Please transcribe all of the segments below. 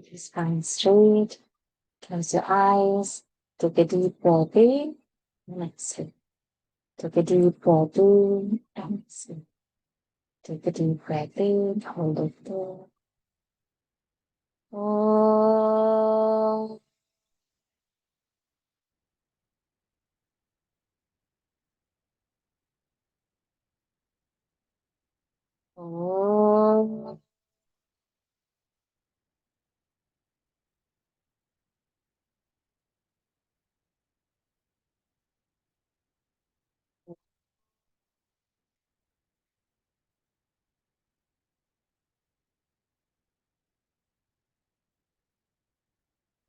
Keep your spine straight. Close your eyes. Take a deep breath in and exhale. Take a deep breath in and exhale. Take a deep breath in. Hold it there. Oh. Oh.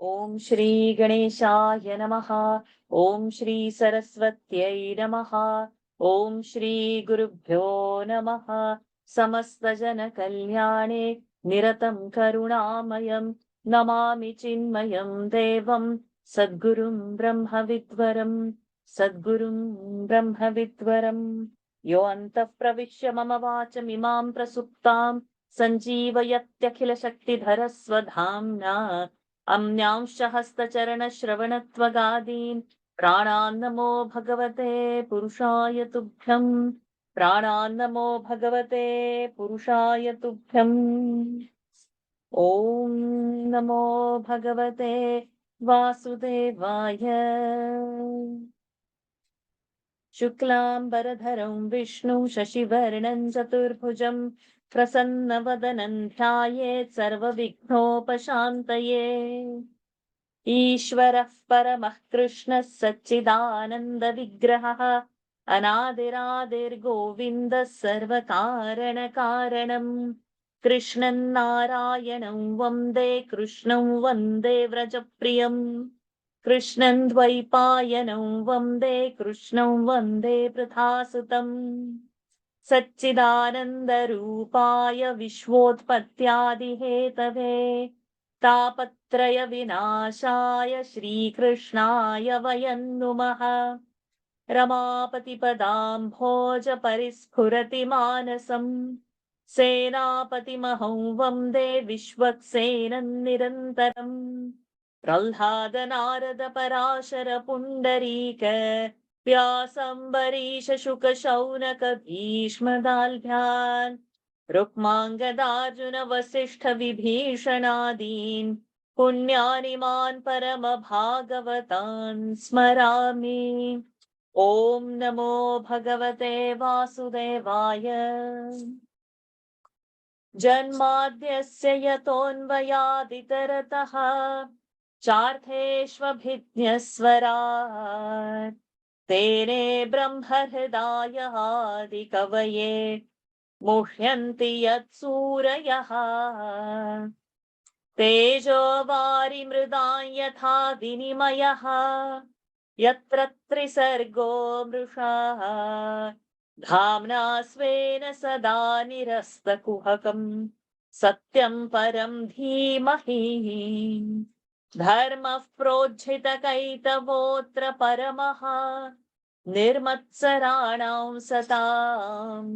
Om Shri Ganeshaya Namaha. Om Shri Saraswatyai Namaha. Om Shri Gurubhyo Namaha. Samasta Jana Kalyane Niratam Karunamayam Namami Chinmayam Devam Sadgurum Brahmavidvaram Sadgurum Brahmavidvaram Yo Antah Pravishya Mama Vacham Imam Prasuptam Sanjeevayatyakila Shakti Dharaswadhamna अम्न्यांश्च हस्तचरणश्रवणत्वगादीन् प्राणान्नमो भगवते पुरुषाय तुभ्यम् प्राणान्नमो भगवते पुरुषाय तुभ्यम् ॐ नमो भगवते वासुदेवाय शुक्लाम्बरधरं विष्णु शशिवर्णं चतुर्भुजं प्रसन्नवदनं ध्यायेत् सर्वविघ्नोपशान्तये ईश्वरः परमः कृष्णः सच्चिदानन्दविग्रहः अनादिरादिर्गोविन्दः सर्वकारणकारणम् कृष्णं नारायणं वन्दे कृष्णं वन्दे व्रजप्रियम् कृष्णं द्वैपायनं वन्दे कृष्णं वन्दे पृथासुतम् सच्चिदानन्दरूपाय विश्वोत्पत्त्यादिहेतवे तापत्रयविनाशाय श्रीकृष्णाय वयं नुमः रमापतिपदाम्भोजपरिस्फुरति मानसं सेनापतिमहं वन्दे विश्वक्सेनं निरन्तरम् प्रह्लादनारदपराशर पुण्डरीक व्यासम्बरीश शुकशौनक भीष्मदाल्भ्यान् रुक्माङ्गदार्जुन वसिष्ठ विभीषणादीन् पुण्यानिमान् परमभागवतान् स्मरामि ॐ नमो भगवते वासुदेवाय जन्माद्यस्य यतोऽन्वयादितरतः चार्थेष्वभिज्ञस्वरात् तेने ब्रह्महृदाय आदिकवये मुह्यन्ति यत्सूरयः तेजो वारिमृदां यथा विनिमयः यत्र त्रिसर्गो मृषा धाम्ना स्वेन सदा निरस्तकुहकम् सत्यं परं धीमहि धर्मः प्रोज्झितकैतवोऽत्र परमः निर्मत्सराणां सताम्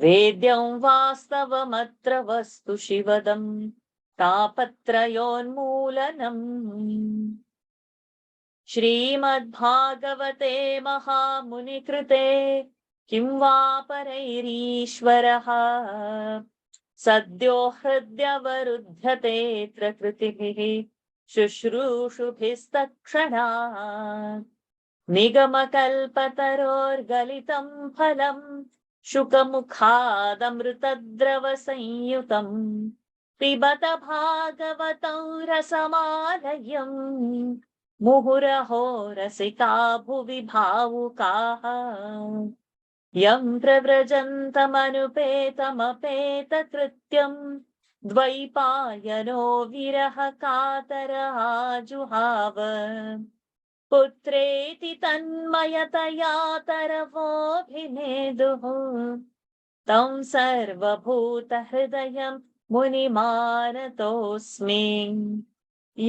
वेद्यं वास्तवमत्र वस्तु शिवदम् तापत्रयोन्मूलनम् श्रीमद्भागवते महामुनिकृते किं वा परैरीश्वरः सद्यो हृद्यवरुध्यतेऽत्र कृतिभिः शुश्रूषुभिस्तत्क्षणात् निगमकल्पतरोर्गलितं फलं शुकमुखादमृतद्रवसंयुतं पिबत भागवतं रसमालयम् मुहुरहो रसिका भुवि भावुकाः यं प्रव्रजन्तमनुपेतमपेतकृत्यं द्वैपायनो विरह कातर आजुहाव पुत्रेति तन्मयतया तरवोऽभिनेदुः तं सर्वभूतहृदयं मुनिमानतोऽस्मि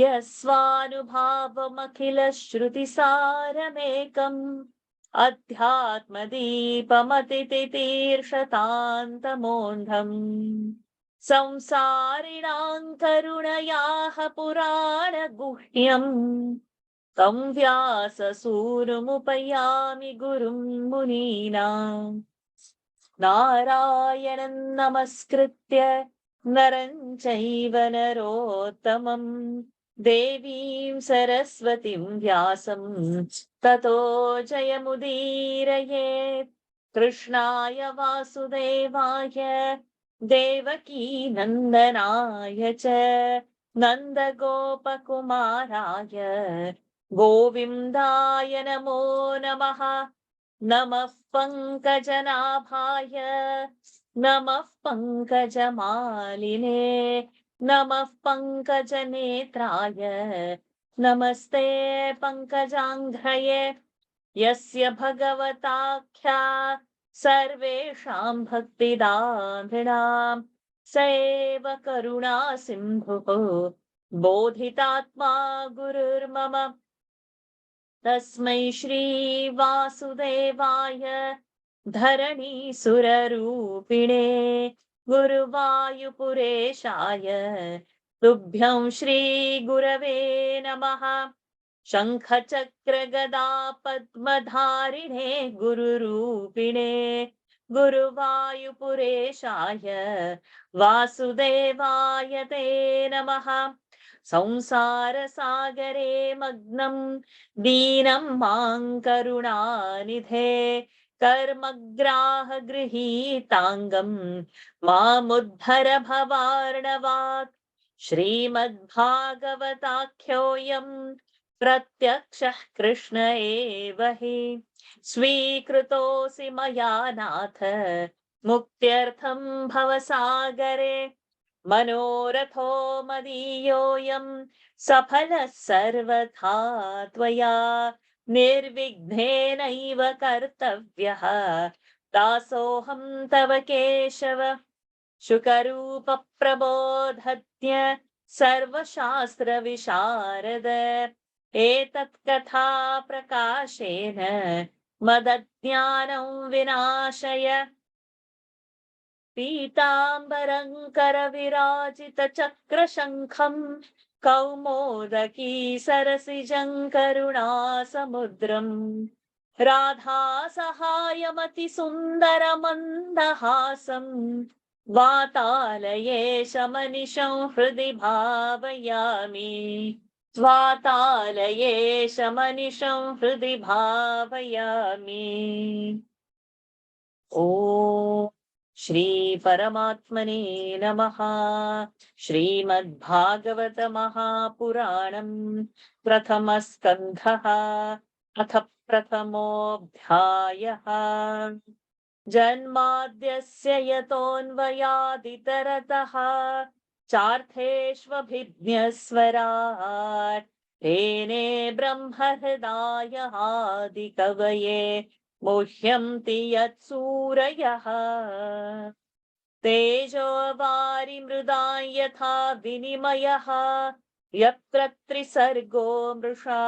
यस्वानुभावमखिलश्रुतिसारमेकम् अध्यात्मदीपमतितितीर्षतान्तमोऽन्धम् संसारिणां करुणयाः पुराणगुह्यम् तं व्याससूनुमुपयामि गुरुं मुनीनाम् नारायणं नमस्कृत्य नरं चैव नरोत्तमं देवीं सरस्वतीं व्यासं ततो जयमुदीरयेत्। कृष्णाय वासुदेवाय देवकी नन्दनाय च नन्दगोपकुमाराय गोविन्दाय नमो नमः। नमः पङ्कजनाभाय नमः पङ्कजमालिने नमः पङ्कजनेत्राय नमस्ते पङ्कजाङ्घ्रये यस्य भगवताख्या सर्वेषां भक्तिदानृणां स एव करुणा सिन्धुः बोधितात्मा गुरुर्मम। तस्मै श्री वासुदेवाय धरणीसुररूपिणे गुरुवायुपुरेशाय तुभ्यं श्री गुरवे नमः। शङ्खचक्रगदा पद्मधारिणे गुरुरूपिणे गुरुवायुपुरेशाय वासुदेवाय ते नमः। संसारसागरे मग्नं दीनं मां करुणानिधे कर्मग्राहगृहीताङ्गं मामुद्धर भवार्णवात्। श्रीमद्भागवताख्योऽयं प्रत्यक्षः कृष्ण एव हि स्वीकृतोऽसि मया नाथ मुक्त्यर्थं भवसागरे। मनोरथो मदीयोऽयं सफलः सर्वथा त्वया निर्विघ्नेनैव कर्तव्यः दासोऽहं तव केशव। शुकरूपप्रबोधज्ञ सर्वशास्त्रविशारद एतत् कथा प्रकाशेन मदज्ञानं विनाशय। पीताम्बरं करविराजितचक्रशङ्खं कौमोदकी सरसिजं करुणासमुद्रम् राधासहायमतिसुन्दरमन्दहासं वातालयेशमनिशं हृदि भावयामि। वातालयेशमनिशं हृदि भावयामि। ॐ श्री परमात्मने नमः। श्रीमद्भागवत महापुराणं प्रथमः स्कन्धः अथ प्रथमोऽध्यायः। जन्माद्यस्य यतोऽन्वयादितरतः चार्थेष्वभिज्ञस्वराट् तेने ब्रह्महृदाय आदिकवये मुह्यन्ति यत्सूरयः। तेजो वारिमृदां यथा विनिमयः यत्र त्रिसर्गो मृषा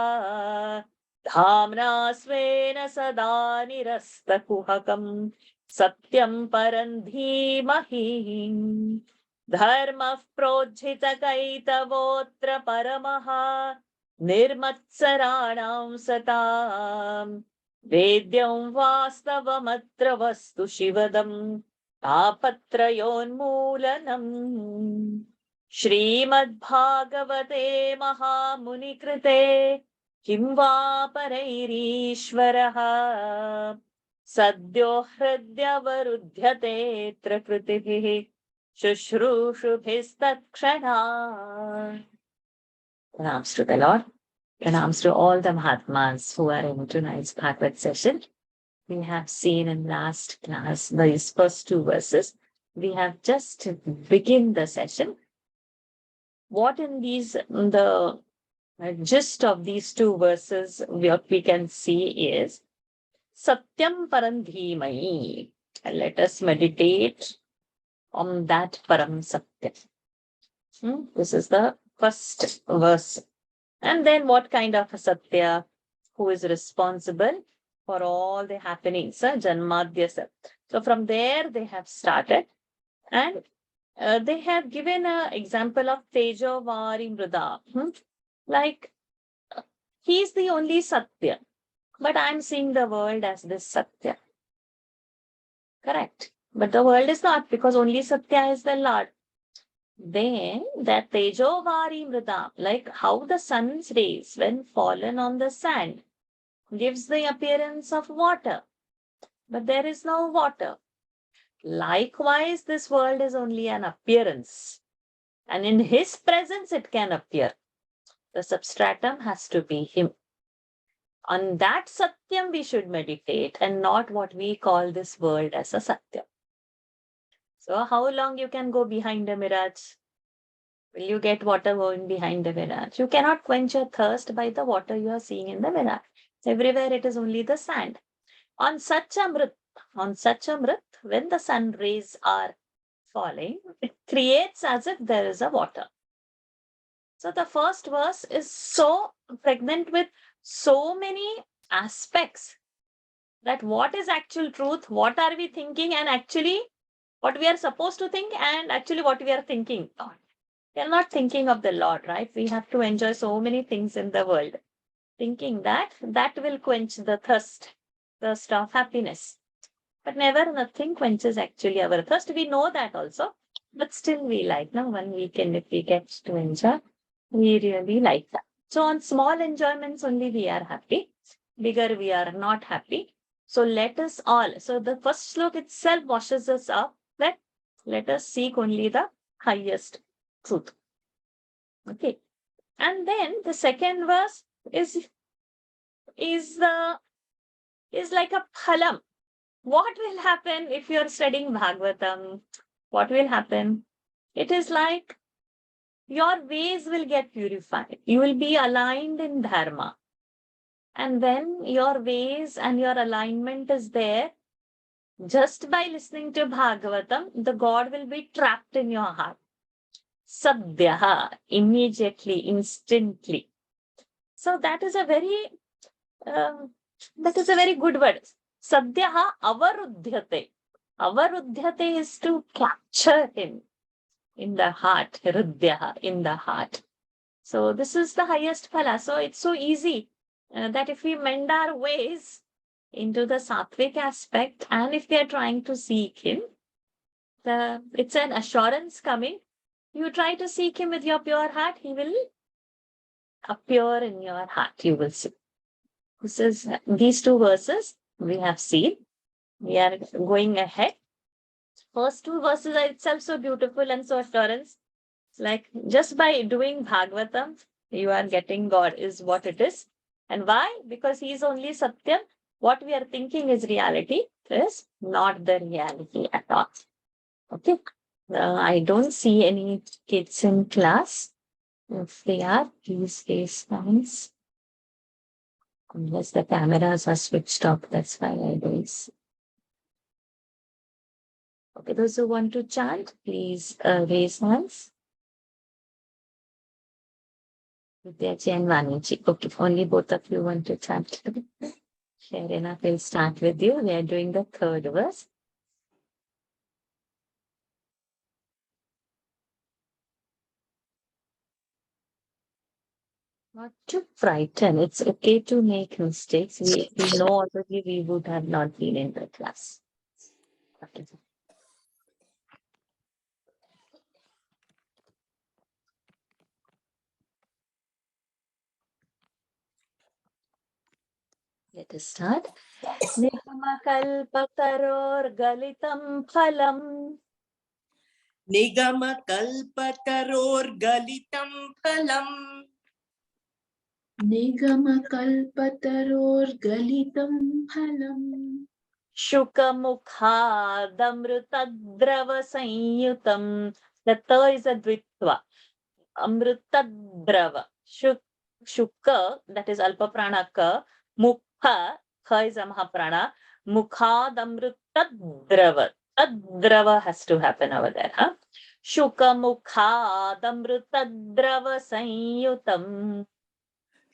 धाम्ना स्वेन सदा निरस्तकुहकं सत्यं परं धीमहि। धर्मः प्रोज्झितकैतवोऽत्र परमः निर्मत्सराणां सताम् वेद्यं वास्तवमत्र वस्तु शिवदं तापत्रयोन्मूलनम्। श्रीमद्भागवते महामुनिकृते किं वा परैरीश्वरः सद्यो हृद्यवरुध्यतेऽत्र कृतिभिः शुश्रूषुभिस्तत्क्षणात्। Pranams to the Lord. Pranams to all the Mahatmas who are in tonight's Bhagavad session. We have seen in last class these first two verses. We have just begun the session. What in the gist of these two verses, what we can see is Satyam Param Dhimai. Let us meditate on that Param Satya. This is the first verse. And then what kind of a Satya? Who is responsible for all the happenings? Janmadhyasa. So from there they have started. And they have given an example of Tejo Vari Mrida. Like, he's the only Satya, but I'm seeing the world as this Satya. Correct. But the world is not, because only Satya is the Lord. Then that Tejo Vari Mrida, like how the sun's rays, when fallen on the sand, gives the appearance of water, but there is no water. Likewise, this world is only an appearance, and in his presence it can appear. The substratum has to be him. On that Satyam we should meditate, and not what we call this world as a Satyam. So how long you can go behind a mirage? Will you get water going behind the mirage? You cannot quench your thirst by the water you are seeing in the mirage. Everywhere it is only the sand. On such a mrit, when the sun rays are falling, it creates as if there is a water. So the first verse is so pregnant with so many aspects, that what is actual truth, what are we thinking, and actually what we are supposed to think, and actually what we are thinking. We are not thinking of the Lord, right? We have to enjoy so many things in the world, thinking that will quench the thirst of happiness. But never, nothing quenches actually our thirst. We know that also, but still we like. Now, one weekend, if we get to enjoy, we really like that. So on small enjoyments only we are happy. Bigger we are not happy. So let us all. So the first slok itself washes us up that let us seek only the highest truth. Okay. And then the second verse is like a phalam. What will happen if you are studying Bhagavatam? What will happen? It is like your ways will get purified. You will be aligned in Dharma. And when your ways and your alignment is there, just by listening to Bhagavatam, the God will be trapped in your heart. Sadhyaha, immediately, instantly. So that is a very good word. Sadhyaha avarudhyate. Avarudhyate is to capture him in the heart. Rudhyaha, in the heart. So this is the highest phala. So it's so easy that if we mend our ways into the sattvic aspect, and if we are trying to seek him, it's an assurance coming. You try to seek him with your pure heart, he will appear in your heart. You will see. This is these two verses we have seen. We are going ahead. First two verses are itself so beautiful and so assurance. Like just by doing Bhagavatam, you are getting God is what it is. And why? Because he is only Satyam. What we are thinking is reality is not the reality at all. Okay. I don't see any kids in class. If they are, please raise hands. Unless the cameras are switched off, that's why I don't see. Okay, those who want to chant, please raise hands. Vidyaji and Vaniji. Okay, only both of you want to chant. Sharina, we'll start with you. We are doing the third verse. Not to frighten. It's okay to make mistakes. We know already we would have not been in the class. Okay. Let us start. Nigamakalpatarorgalitam phalam. निगमकल्पतरोर्गलितं फलम् निगमकल्पतरोर्गलितं फलम् शुकमुखादमृतद्रवसंयुतं. The ta is a dvitva. Amrutadrava. Shuka, that is Alpa Prana ka. Mukha, kha is a Mahaprana. Mukhadamrutadrava. Tadrava has to happen over there. Huh? Shukamukhadamrutadrava sanyutam.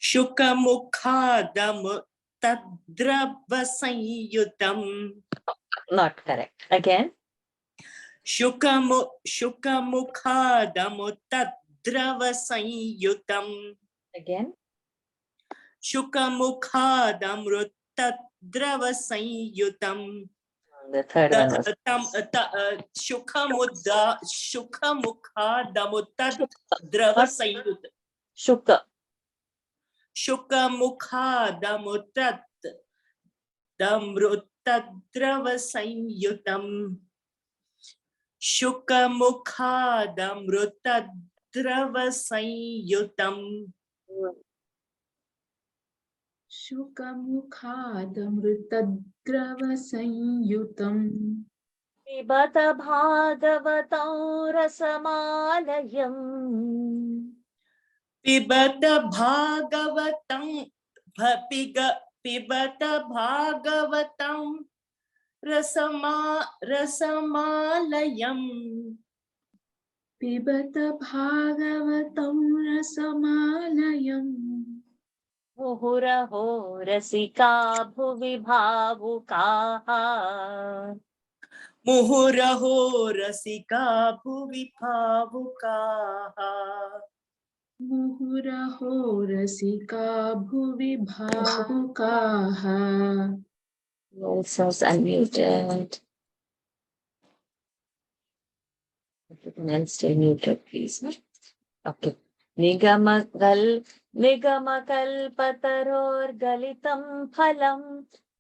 शुकमुखादमृतद्रवसंयुतम्. Not correct. Again. Shukamukhadamutadravasanyutam. Again. Shukamukhadamruttadravasanyutam. The third one was Shukamukhadamutadravasanyutam. Shuka. Shukamukhadamruttadravasanyutam. Shukamukhadamruttadravasanyutam. शुकमुखादमृतद्रवसंयुतम् पिबत भागवतं रसमालयम् Pibata Bhagavatam Pibata Bhagavatam Rasamalayam. पिबत भागवतं रसमालयम् मुहुरहो रसिका भुवि भावुकाः Muhuraho Rasika Bhuvi Bhavukaha. मुहुरहो रसिका भुवि भावुकाः Also unmuted. And stay muted, please. Okay. निगमकल्पतरोर्गलितं फलं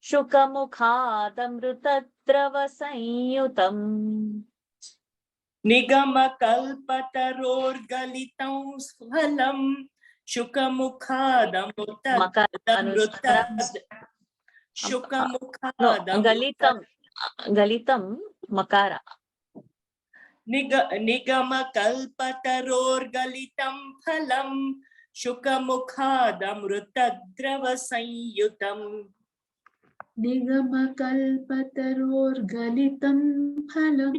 शुकमुखादमृतद्रवसंयुतम् Nigamakalpatarorgalitam sphalam Galitam makara. Nigamakalpatarorgalitam phalam shukamukhadamruttadravasanyutam. निगमकल्पतरोर्गलितं फलं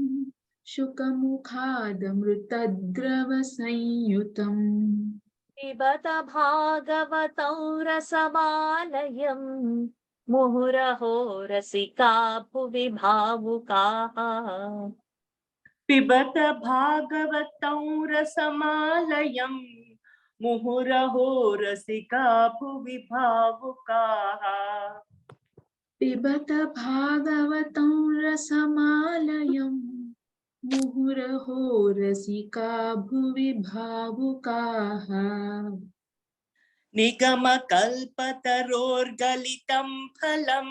शुकमुखादमृतद्रवसंयुतम् पिबत भागवतं रसमालयम् मुहुरहो रसिका भुवि भावुकाः Pibata Bhagavatam Rasamalayam Muhuraho Rasika Bhuvi Bhavukaha. पिबत भागवतं रसमालयम् मुहुरहो रसिका भुवि भावुकाः Nigamakalpatarorgalitam phalam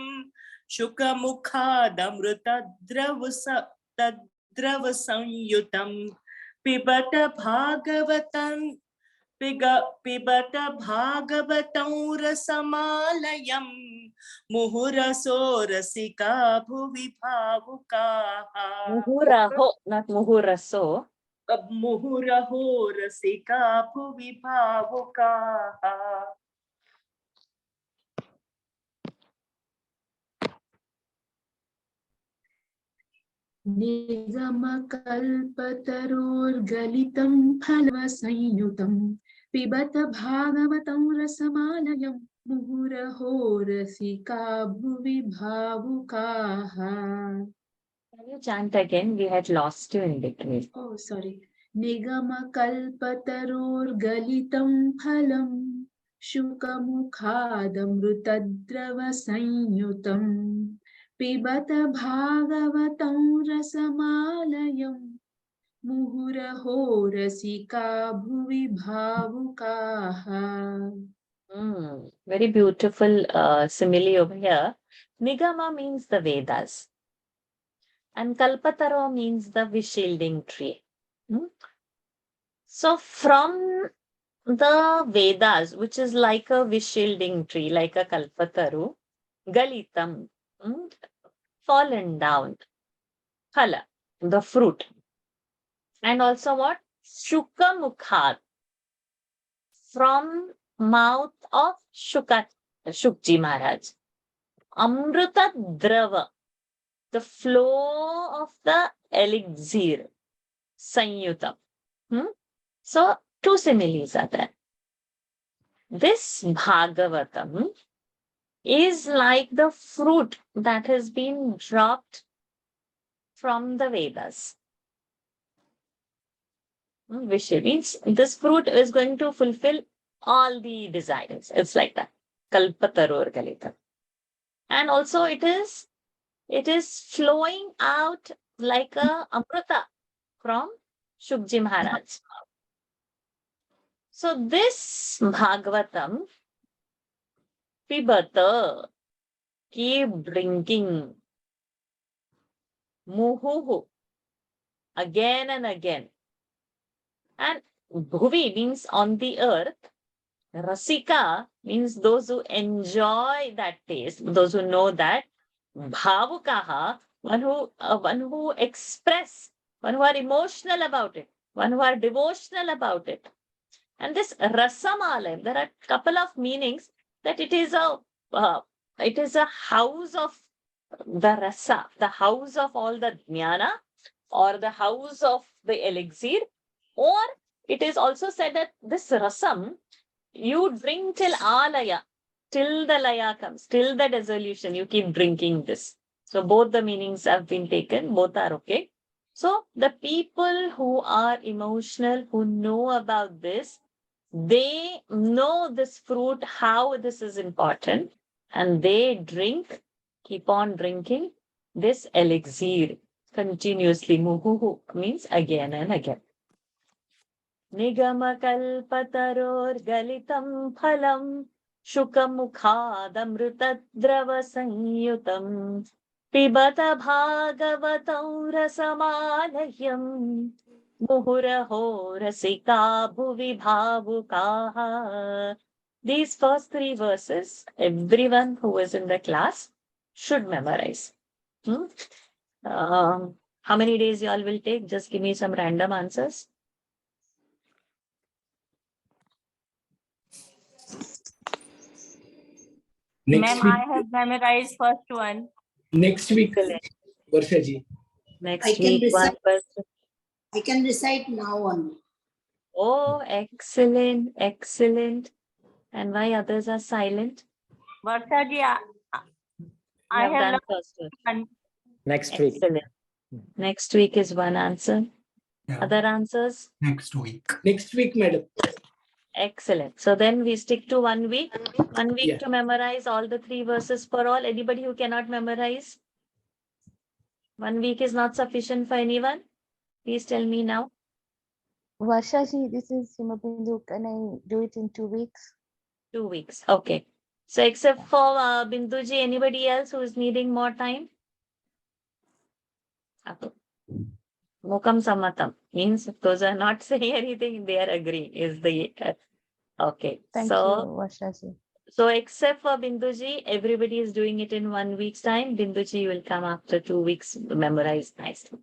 shukamukhadamruttadravasanyutam. Pibata Bhagavatam rasamalayam muhuraso rasika bhuvi bhavukaha. Muhuraho, not muhuraso. Muhuraho rasika bhuvi bhavukaha. निगमकल्पतरोर्गलितं फलवसंयुतं पिबत भागवतं रसमालयं मुहुरहो रसिका भुवि भावुकाः Can you chant again? We had lost you in between. Oh, sorry. निगमकल्पतरोर्गलितं फलं शुकमुखादमृतद्रवसंयुतम् पिबत भागवतं रसमालयं मुहुरहो रसिका भुवि भावुकाः Very beautiful simile over here. Nigama means the Vedas. And Kalpataro means the Vishilding tree. So from the Vedas, which is like a Vishilding tree, like a Kalpataru, Galitam, fallen down, Phala, the fruit. And also what? Shukamukhat, from mouth of Shukji Maharaj. Amruta Drava, the flow of the elixir, Sanyutam. So, two similes are there. This Bhagavatam is like the fruit that has been dropped from the Vedas. Vishya means this fruit is going to fulfill all the desires. It's like that. Kalpataror Galitam. And also it is flowing out like a amrita from Shukji Maharaj. So this Bhagavatam, pibata, keep drinking, muhuhu, again and again. And bhuvi means on the earth. Rasika means those who enjoy that taste, those who know that. Bhavukaha, one who express, one who are emotional about it, one who are devotional about it. And this Rasamalayam, there are a couple of meanings that it is a house of the rasa, the house of all the jnana, or the house of the elixir, or it is also said that this rasam you drink till alaya, till the laya comes, till the dissolution, you keep drinking this. So both the meanings have been taken, both are okay. So the people who are emotional, who know about this, they know this fruit, how this is important, and they drink, keep on drinking this elixir continuously. Muhuhu means again and again. Nigamakалпатароргалитам phalam shukamukhadamrutadravasanyutam pibata bhagavatam rasamalayam muhuraho rasika bhuvi bhavukaha. These first three verses, everyone who is in the class should memorize. How many days you all will take? Just give me some random answers. Ma'am, I have memorized first one. Next week, Excellent. Varsha ji. Next week, one person. I can recite now only. Oh, excellent, excellent. And why others are silent? Varsha ji, I You have done learned first one. one. Next week. Excellent. Next week is one answer. Other answers? Next week. Next week, madam. Excellent. So then we stick to 1 week. 1 week Yeah. to memorize all the 3 verses for all. Anybody who cannot memorize? 1 week is not sufficient for anyone? Please tell me now. Varsha ji, this is Himabindu. Can I do it in 2 weeks? 2 weeks. Okay. So except for Binduji, anybody else who is needing more time? Okay. Mukam Sammatam means if those are not saying anything, they are agreeing. Is the okay. Thank So you, Varsha ji. so except for Binduji, everybody is doing it in 1 week's time. Binduji will come after 2 weeks to memorize nicely.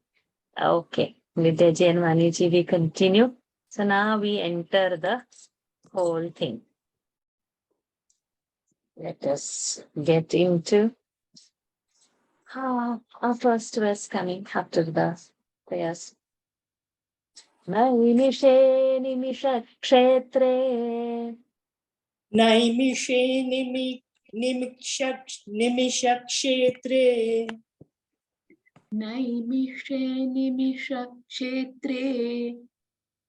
Okay. Vidyaji and Vaniji, we continue. So now we enter the whole thing. Let us get into our first verse coming after the prayers. Naimishe nimisha kshetre नैमिषे निमिषक्षेत्रे नैमिषे निमिषक्षेत्रे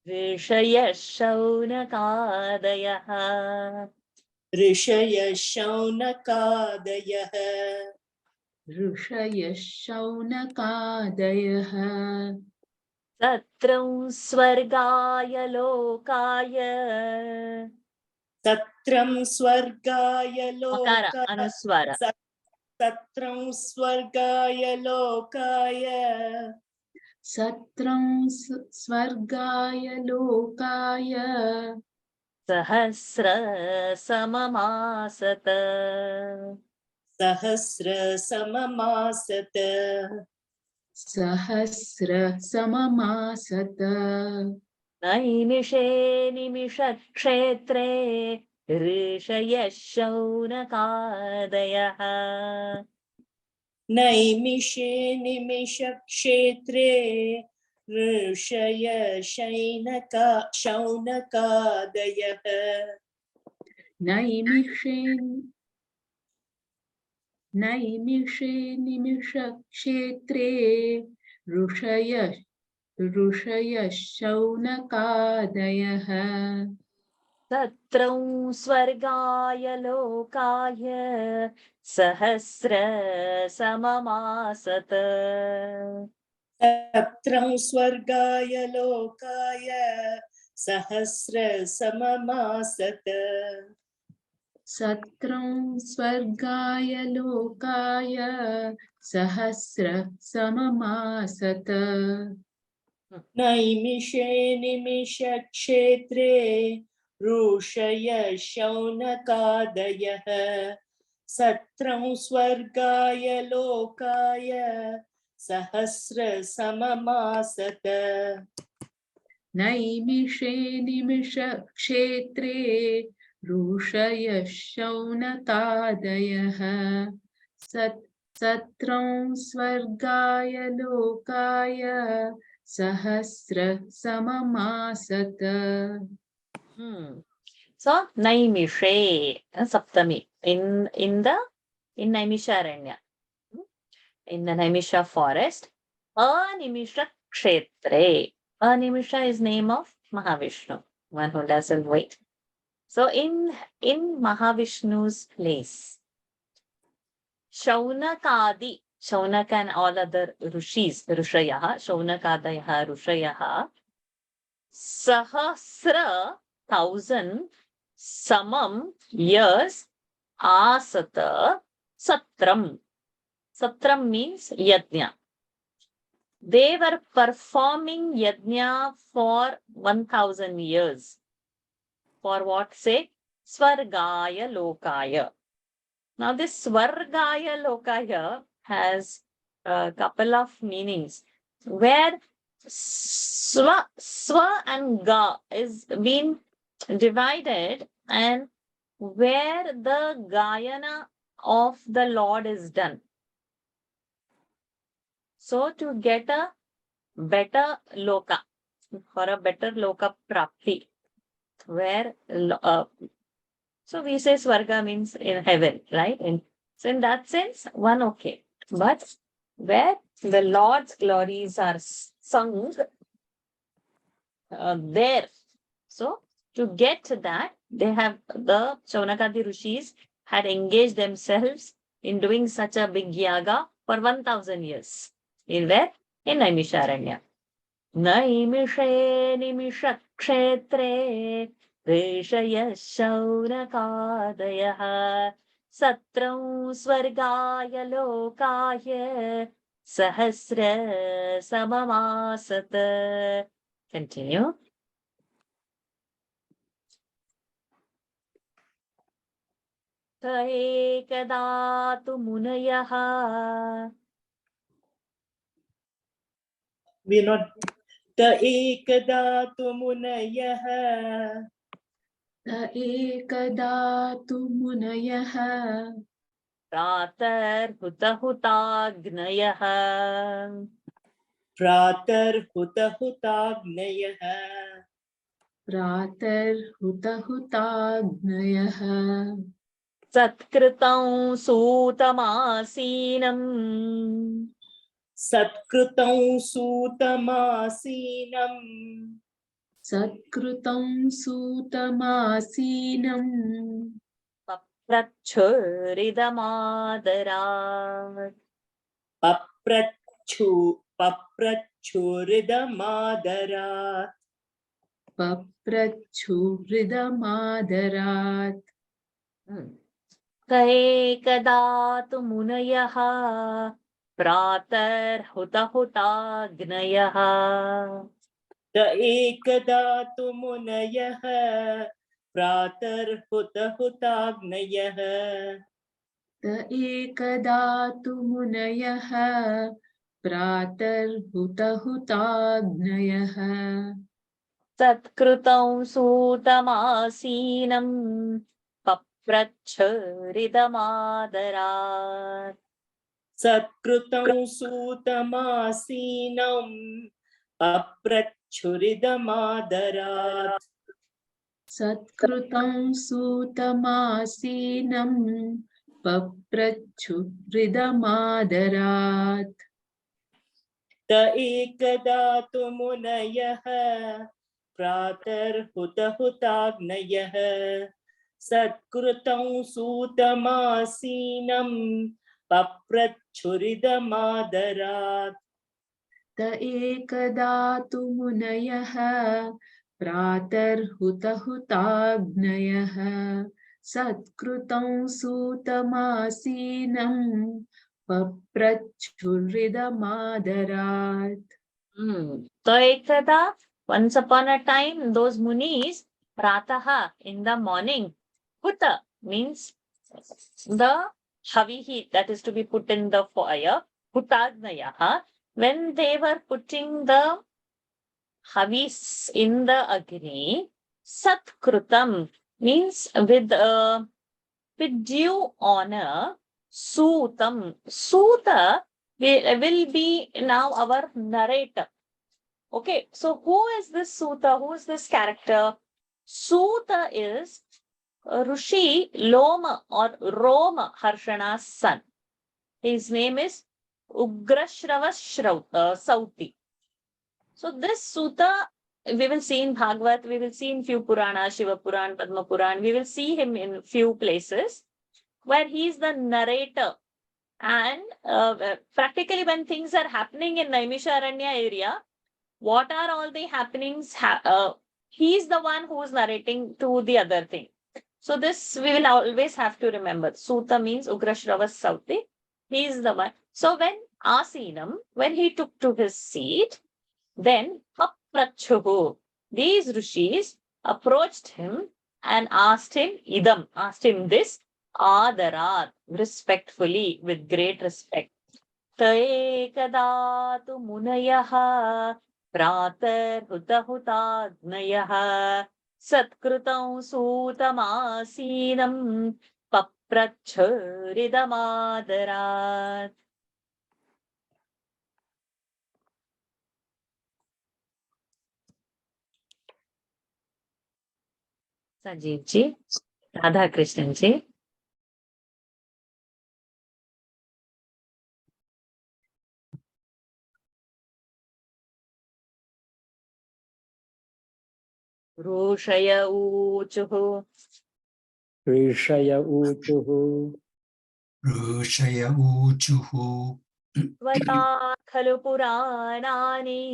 rishaya shaunakadayah ऋषयः शौनकादयः ऋषयः शौनकादयः satram swargaya lokaya सत्रं स्वर्गाय makara लोकाय anuswara सत्रं स्वर्गाय लोकाय सत्रं स्वर्गाय लोकाय sahasra samamasat सहस्रसममासत सहस्र सममासत naimishe nimisha kshetre rishaya shaunakadayah नैमिषे निमिषक्षेत्रे ऋषय शौनकादयः नैमिषे निमिषक्षेत्रे ऋषय ऋषयः शौनकादयः तत्रं स्वर्गाय लोकाय सहस्रसममासत तत्रं स्वर्गाय लोकाय सहस्रसममासत सत्रं स्वर्गाय लोकाय सहस्रसममासत नैमिषे निमिषक्षेत्रे ऋषयः शौनकादयः सत्रं स्वर्गाय लोकाय सहस्रसममासत नैमिषे निमिषक्षेत्रे ऋषयः शौनकादयः सत्रं स्वर्गाय लोकाय सहस्रसममासत So Naimishe, Saptami in Naimisharanya, in the Naimisha forest, Animisha Kshetre. Animisha is name of Mahavishnu, one who doesn't wait. So in Mahavishnu's place, Shaunakadi, Shaunaka and all other Rishis, Rishayaha, Shaunakadayaha, Rishayaha, Sahasra, 1,000, Samam, years, Asata, Satram. Satram means Yajna. They were performing Yajna for 1,000 years. For what sake? Swargaya Lokaya. Now this Swargaya Lokaya has a couple of meanings where Swa and Ga is being divided and where the Gayana of the Lord is done. So to get a better Loka, for a better Loka Prapti, where so we say Swarga means in heaven, right? So in that sense, one okay. But where the Lord's glories are sung there. So to get that, they have the Shaunakadi Rishis had engaged themselves in doing such a big yaga for 1,000 years. In where? In Naimisharanya. Naimishe nimishakshetre Rishaya Shaunakadayah Satram Swargaya Lokaya Sahasra Samamasat. Continue. Ekada tu munayaha. We're not the ekada tu munayah एकदा तु मुनयः प्रातर्हुतहुताग्नयः प्रातर्हुतहुताग्नयः प्रातर्हुतहुताग्नयः सत्कृतं सूतमासीनम् सत्कृतं सूतमासीनम् सत्कृतं सूतमासीनम् पप्रच्छुरिदमादरात् पप्रच्छुरिदमादरात् पप्रच्छुहृदमादरात् क एकदा तु मुनयः प्रातर्हुतहुताग्नयः the एकदा तु मुनयः प्रातर्हुतहुताग्नयः त एकदा तु मुनयः प्रातर्हुतहुताग्नयः सत्कृतं सूतमासीनम् पप्रच्छुरिदमादरात् सत्कृतं सूतमासीनं पप्रच्छुरिदमादरात् सत्कृतं सूतमासीनं पप्रच्छुहृदमादरात् त एकदा तु मुनयः प्रातर्हुतहुताग्नयः सत्कृतं सूतमासीनं पप्रच्छुरिदमादरात् त एकदा तु मुनयः प्रातर्हुतहुताग्नयः सत्कृतं सूतमासीनं पप्रच्छुरिदमादरात्. So ekada, once upon a time, those munis, prataha, in the morning, huta means the havihi, that is to be put in the fire, hutagnayaha, when they were putting the havis in the agni, satkrutam means with due honor, sutam, suta will be now our narrator. Okay, so who is this Suta? Who is this character? Suta is Rishi Loma or Roma Harshana's son. His name is Ugrashrava Sauti. So this Suta, we will see in Bhagavad, we will see in few Puranas, Shiva Puran, Padma Puran, we will see him in few places where he is the narrator. And practically when things are happening in Naimisharanya area, what are all the happenings? He is the one who is narrating to the other thing. So this we will always have to remember. Suta means Ugrashrava Sauti. He is the one. So when Asinam, when he took to his seat, then Paprachuhu, these rishis approached him and asked him idam, asked him this, Adarat, respectfully, with great respect. Taekada tu munayaha प्रातर्हुतहुताग्नयः सत्कृतं सूतमासीनं पप्रच्छुरिदमादरात्. Sanjeev ji, Radha Krishnan जी. ऋषय ऊचुः ऋषय ऊचुः ऋषय ऊचुः त्वया खलु पुराणानि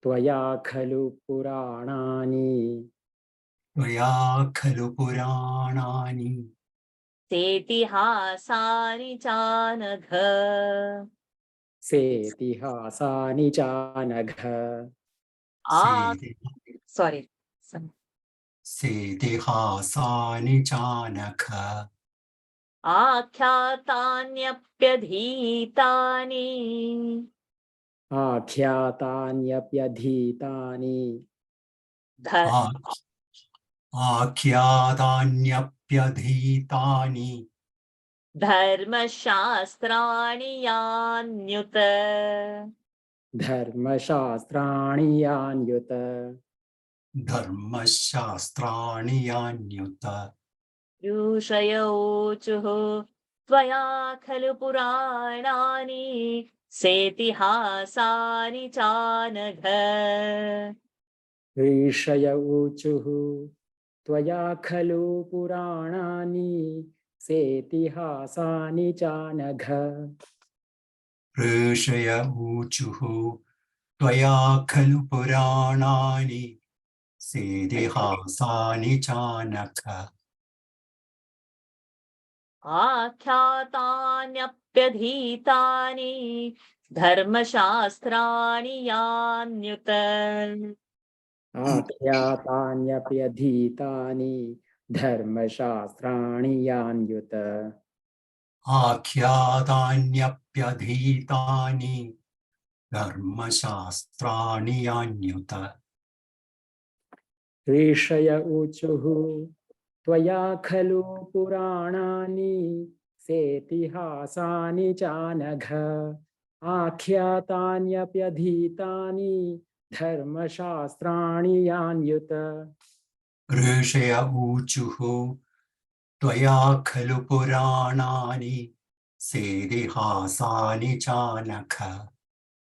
त्वया खलु पुराणानि त्वया खलु पुराणानि सेतिहासानि चानघ सेतिहासानि चानघ सेतिहासानि चानघ आख्यातान्यप्यधीतानि आख्यातान्यप्यधीतानि आख्यातान्यप्यधीतानि धर्मशास्त्राणि यान्युत धर्मशास्त्राणि यान्युत धर्मशास्त्राणि यान्युत ऋषय ऊचुः त्वया खलु पुराणानि सेतिहासानि चानघ. ऋषय ऊचुः त्वया खलु पुराणानि सेतिहासानि चानघ. ऋषय ऊचुः त्वया खलु पुराणानि सेतिहासानि चानघ आख्यातान्यप्यधीतानि धर्मशास्त्राणि यान्युत आख्यातान्यप्यधीतानि धर्मशास्त्राणि यान्युत आख्यातान्यप्यधीतानि धर्मशास्त्राणि यान्युत ऋषय ऊचुः त्वया खलु पुराणानि सेतिहासानि चानघ आख्यातान्यप्यधीतानि धर्मशास्त्राणि यान्युत. ऋषय ऊचुः त्वया खलु पुराणानि सेतिहासानि चानघ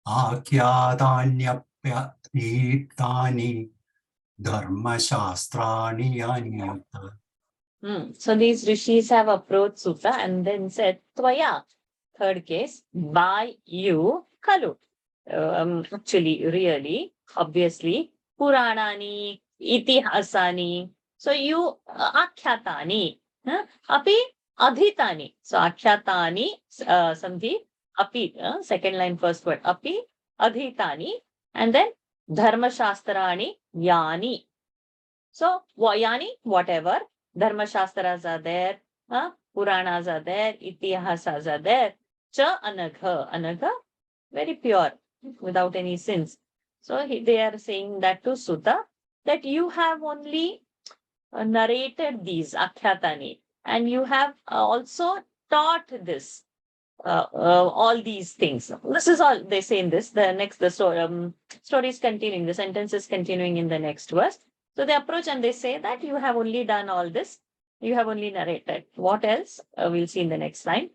आख्यातान्यप्यतीतानि धर्मशास्त्राणि यान्यत. So these rishis have approached Sutta and then said, Tvaya, third case, by you, Khalu. Actually, really, obviously, Puranani, Itihasani. So you, Akhyatani, Api Adhitani. So Akhyatani, Sandhi, Api, second line, first word, Api Adhitani, and then Dharma Shastrani, Yani. So, Yani, whatever, Dharma Shastras are there, Puranas are there, Itihasas are there. Cha Anagha, Anagha, very pure, without any sins. So, they are saying that to Sutta, that you have only narrated these Akhyatani, and you have also taught this, all these things. This is all they say in this. The next, the story is continuing, the sentence is continuing in the next verse. So they approach and they say that you have only done all this, you have only narrated. What else? We'll see in the next line.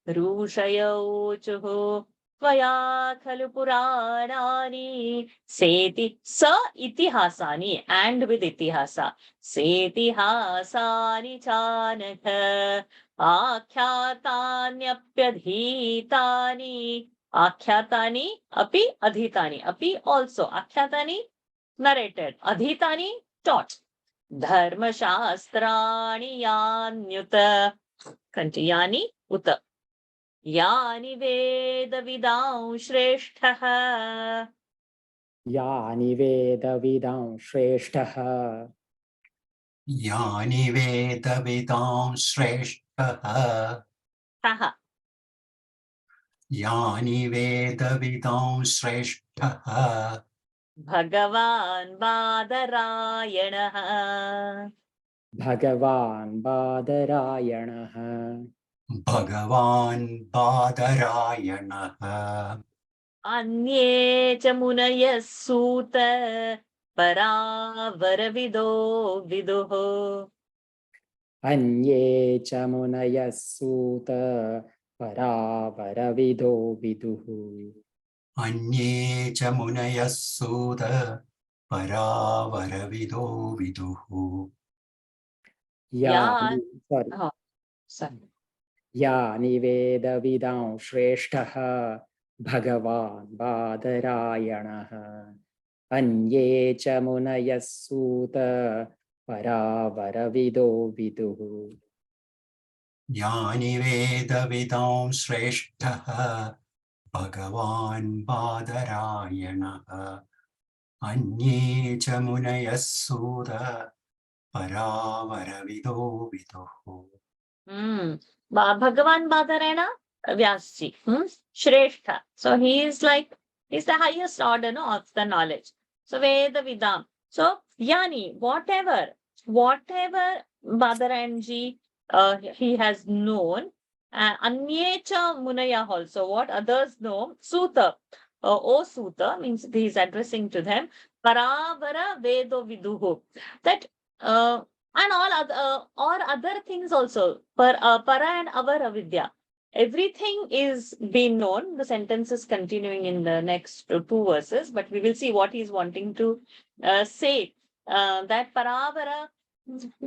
Rushayauchuhu Tvaya khalu puranani seti sa itihasani, and with itihasa setihasani chanakha Akhyatanyapyadhitani. Akhyatani api adhitani. Api also. Akhyatani narrated. Adhitani taught. Dharma shastrani yanyuta. Yani uta. Yani veda vidam shreshtaha. यानि वेदविदां श्रेष्ठः यानि वेदविदां श्रेष्ठः Taha. यानि वेदविदां श्रेष्ठः Bhagavan Badarayanaha. भगवान् बादरायणः भगवान् बादरायणः Anye cha munaya suta paravaravido viduho. अन्ये च मुनयः सूत परावरविदो विदुः अन्ये च मुनयः सूत परावरविदो विदुः यानि Oh, sorry. यानि वेदविदां श्रेष्ठः भगवान् बादरायणः अन्ये च मुनयः सूत परावरविदो विदुः यानि वेदविदां श्रेष्ठः भगवान् बादरायणः अन्ये च मुनयः सूत परावरविदो विदुः. Bhagavan Badarayana Vyasji. Shrestha. So he is like, he's the highest order of the knowledge. So Veda Vidam. So Yani, whatever Badarayanji he has known, Anyecha Munaya also, what others know, Suta. O Suta means he is addressing to them. Paravara Vedo Viduhu. That and all other things also. Para and Avara Vidya. Everything is being known. The sentence is continuing in the next two verses, but we will see what he is wanting to say. That Paravara,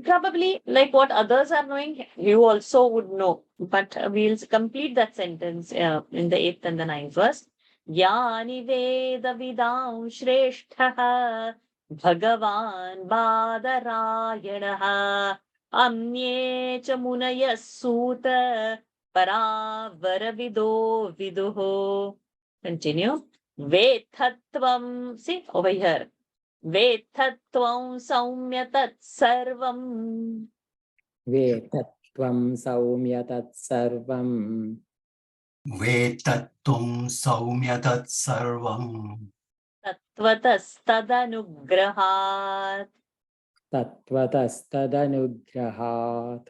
probably like what others are knowing, you also would know. But we'll complete that sentence in the 8th and the 9th verse. Yani Veda Vidam Shresthaha Bhagavan Badarayanaha Amye cha Munaya Suta Paravaravido Viduho. Continue. Vethatvam. See over here. Vethatvam Saumya Tat Sarvam. वेत्तत्वं सौम्य तत्सर्वं वेत्तत्वं सौम्य तत्सर्वम् Tatvatastadanugrahat. तत्त्वतस्तदनुग्रहात्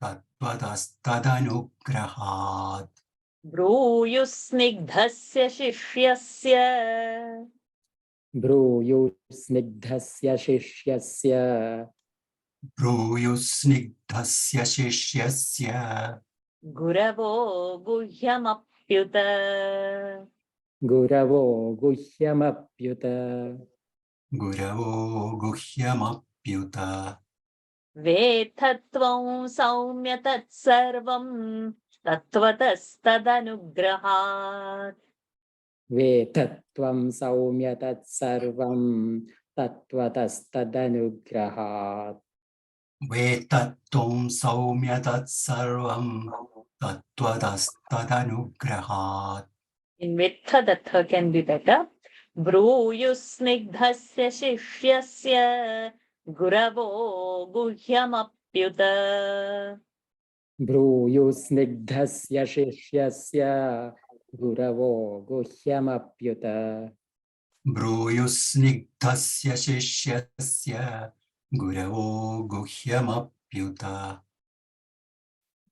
तत्त्वतस्तदनुग्रहात् Brūyusnigdhasya Shishyasya. ब्रूयुस्निग्धस्य शिष्यस्य ब्रूयुस्निग्धस्य शिष्यस्य Guravo Guhyamapyuta. Guravo guhyamapyuta. Guravo guhyamapyuta. वेत्थत्वं सौम्य तत्सर्वं तत्त्वतस्तदनुग्रहात् Vetatvam saumya tatsarvam tatvatastadanugrahat. Vetattum saumya tatsarvam tattvatastanugrahat. In Vitha, the th can be better. Brūyusnigdhasya shishyasya guravo guhyamapyuta. Brūyusnigdhasya shishyasya guravo guhyamapyuta. Brūyusnigdhasya shishyasya guravo guhyamapyuta.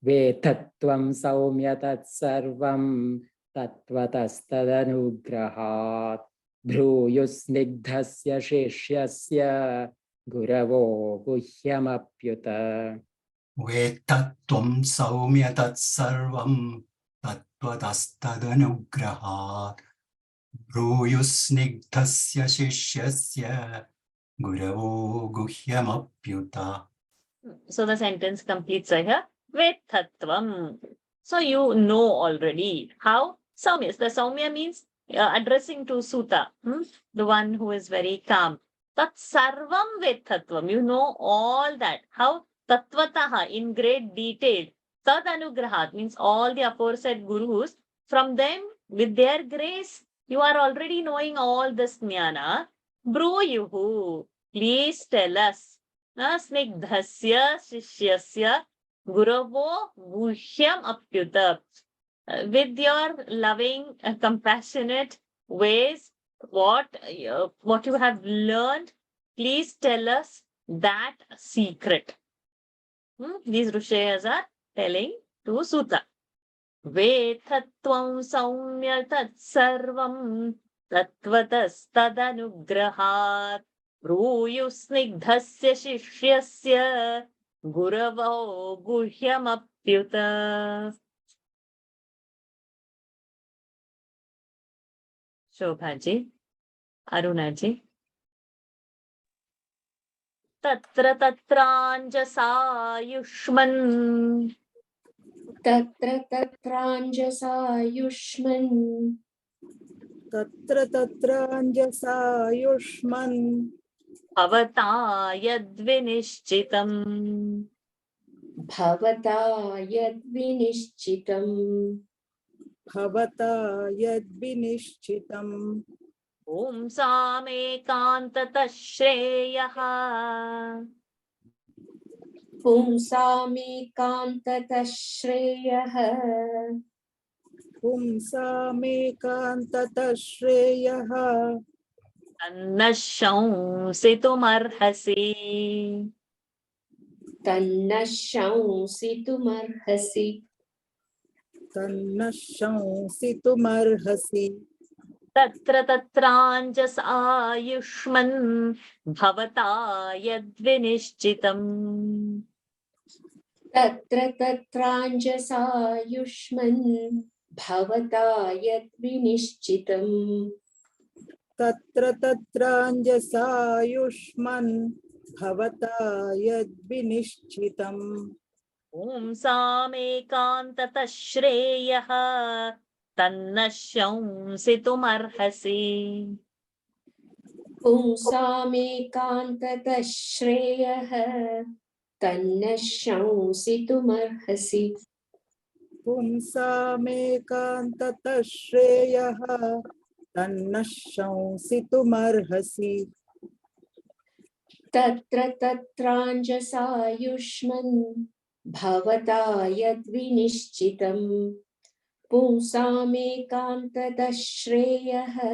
Vetatvam saumya tatsarvam tatvatastadanugrahat. Brūyusnigdhasya shishyasya guravo guhyamapyuta. Vetattum saumya tatsarvam tattvatastanugrahat. Brūyusnigdhasya shishyasya guravo guhyamapyuta. So the sentence completes here. Vettatvam. So you know already how Saumya. The Saumya means addressing to Suta, the one who is very calm. Tat sarvam vettatvam. You know all that. How? Tattvataha, in great detail. Tad anugrahat means all the aforesaid gurus. From them, with their grace, you are already knowing all this jnana. Brūyuhu. Please tell us. Snigdhasya shishyasya guravo guhyam apyuta. With your loving, compassionate ways, what you have learned, please tell us that secret. These Rishayas are telling to Suta. Vethatvam saumya tatsarvam tatvatastadanugrahat. Brūyusnigdhasya shishyasya guravo guhyamapyuta. Shobhaji, Arunaji. Tatra tatranjasayushman. Tatra tatranjasayushman. Tatra tatranjasayushman. Bhavata yadvinishchitam. Bhavata yadvinishchitam. Bhavata yadvinishchitam. Om samekantata shreyaha. Pumsamekantata shreyaha. Pumsamekantata shreyaha. Tannashamsitumarhasi. Tannashamsitumarhasi. Tannashamsitumarhasi. Tatra tatranjasayushman bhavata yadvinishchitam. Tatra tatranjasayushman bhavata yadvinishchitam. Tatra tatranjasayushman bhavata yadvinishchitam. Om samekantata shreyaha tannashamsitumarhasi. Pumsamekantata shreyaha tannashamsitumarhasi. Pumsamekantata shreyaha tannashamsitumarhasi. Tatra tatranjasayushman bhavata yadvinishchitam. Pumsamekantata shreyaha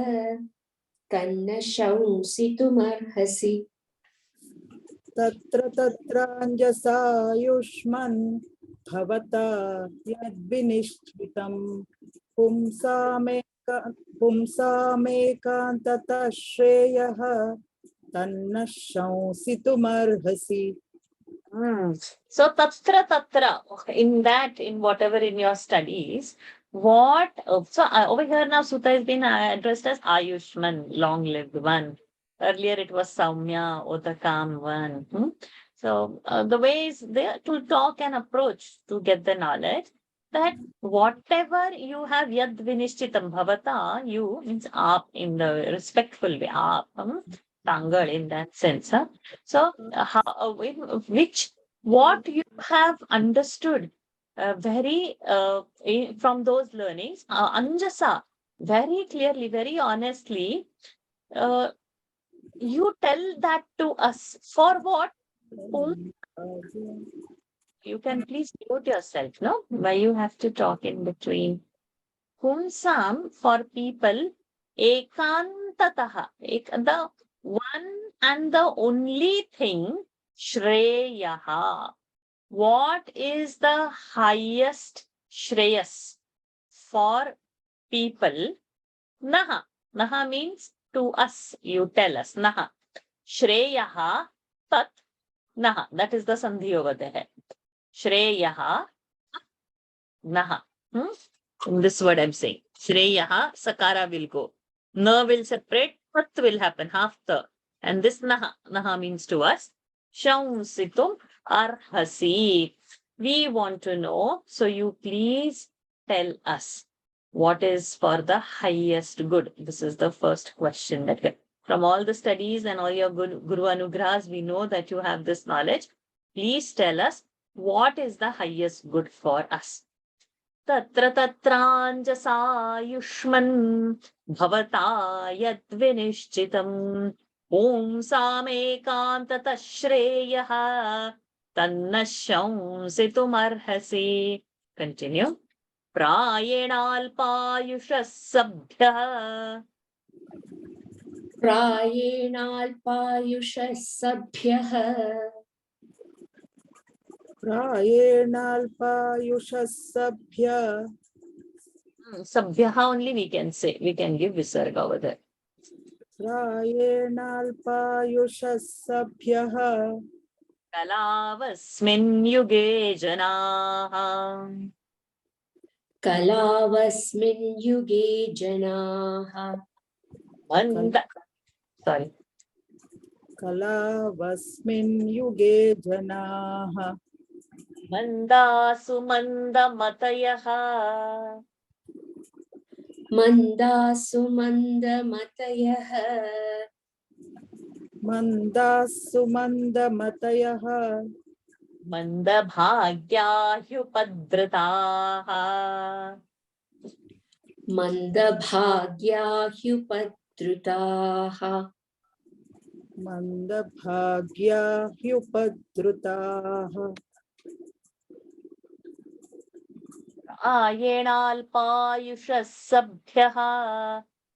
tannashamsitumarhasi. Tatra tatranjasayushman bhavata yadvinishchitam. Pumsamekantata shreyaha tannashamsitumarhasi. So tatra, in that, in whatever in your studies, What? Over here now, Sutta has been addressed as Ayushman, long-lived one. Earlier it was Saumya, or the calm one. So the ways there to talk and approach to get the knowledge that whatever you have yad vinishchitam bhavata, you means aap in the respectful way, aap, tangal in that sense. So what you have understood from those learnings, Anjasa, very clearly, very honestly, you tell that to us. For what? You can please mute yourself, no? Why you have to talk in between? Humsam, for people, ekantataha, the one and the only thing, Shreyaha. What is the highest Shreyas for people? Naha. Naha means to us, you tell us. Naha. Shreyaha tat naha. That is the sandhi over there. Shreyaha naha. This word I'm saying. Shreyaha, sakara will go. Na will separate, tat will happen, half the. And this naha. Naha means to us. Shaunsitum arhasi. We want to know, so you please tell us what is for the highest good. This is the first question that from all the studies and all your good Guru Anugrahas, we know that you have this knowledge. Please tell us what is the highest good for us. Tatra tatranjasa yushman bhavata yad vinishchitam om samekantata shreyaha tannashamsitum arhasi. Continue. Prayenalpayushas sabhyah. प्रायेणाल्पायुषः सभ्यः प्रायेणाल्पायुषः सभ्य Sabhyah only we can say. We can give visarga over there. प्रायेणाल्पायुषः सभ्यः Kalavasmin yuge janaha. कलावस्मिन् युगे जनाः कलावस्मिन् युगे जनाः Mandasu mandamatayah. मन्दासु मन्दमतयः मन्दासु मन्दमतयः Mandabhagyahyupadritaha. मन्दभाग्याह्युपद्रुताः मन्दभाग्याह्युपद्रुताः Ayenalpayushas sabhyah.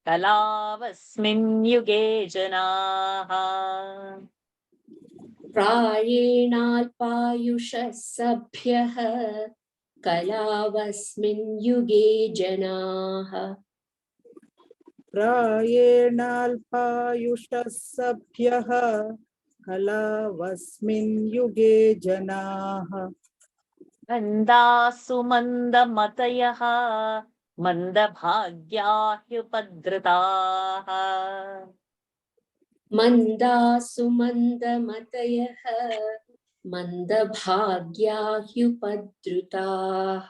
Kalavasmin yuge janaha. प्रायेणाल्पायुषः सभ्यः कलावस्मिन् युगे जनाः प्रायेणाल्पायुषः सभ्यः कलावस्मिन् युगे जनाः Mandasu mandamatayah. Mandabhagyahyupadritaha. मन्दासु मन्दमतयः मन्दभाग्याह्युपद्रुताः